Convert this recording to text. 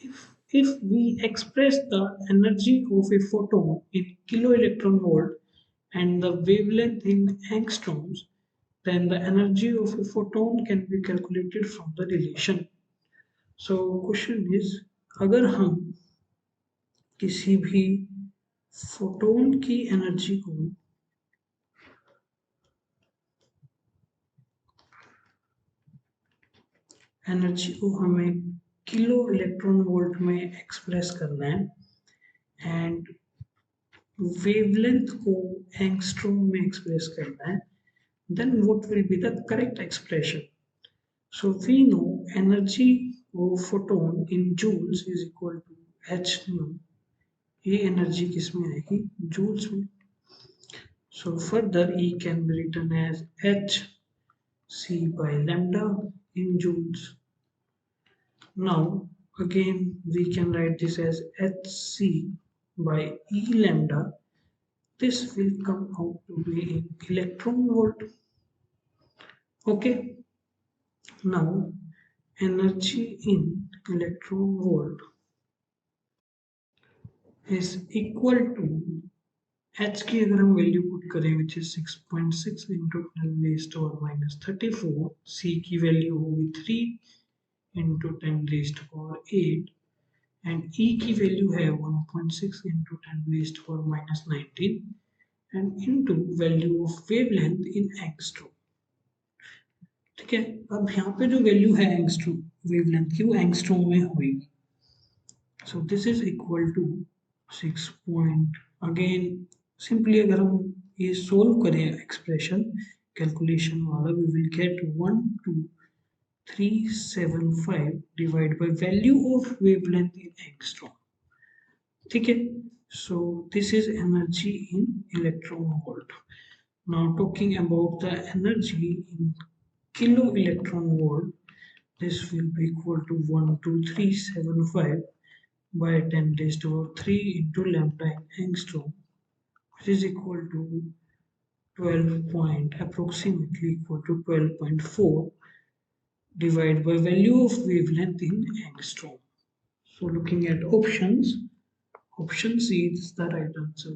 If we express the energy of a photon in kilo electron volt and the wavelength in angstroms, then the energy of a photon can be calculated from the relation. So question is, अगर हम किसी भी photon की energy को हमें kilo electron volt में express करना है एंड वेवलेंथ को एंगस्ट्रॉम में एक्सप्रेस करना है, then what will be the correct expression? So we know energy of photon in joules is equal to h nu. ये एनर्जी किस में आएगी? जूल्स में. So further E can be written as h c by lambda in joules. Now again we can write this as hc by E lambda. This will come out to be in electron volt. Okay. Now energy in electron volt is equal to h की अगर हम value put करें which is 6.6 into 10 raised to power minus 34, c की value होगी 3 into 10 raised to power 8 and E की value है 1.6 into 10 raised to power minus 19 and into value of wavelength in angstrom. ठीक है, अब यहाँ पे जो वैल्यू है एंगस्ट्रोम वेवलेंथ की वो एंगस्ट्रोम में होगी. So this is equal to 6 point. Again simply अगर हम ये सोल्व करें एक्सप्रेशन कैलकुलेशन वाला, we will get 12375 divide by value of wavelength in angstrom. ठीक है, so this is energy in electron volt. Now talking about the energy in kilo electron volt, this will be equal to 12375 by 10 raised to power 3 into lambda in angstrom, which is equal to 12 point, approximately equal to 12.4 divided by value of wavelength in angstrom. So looking at options, option C is the right answer.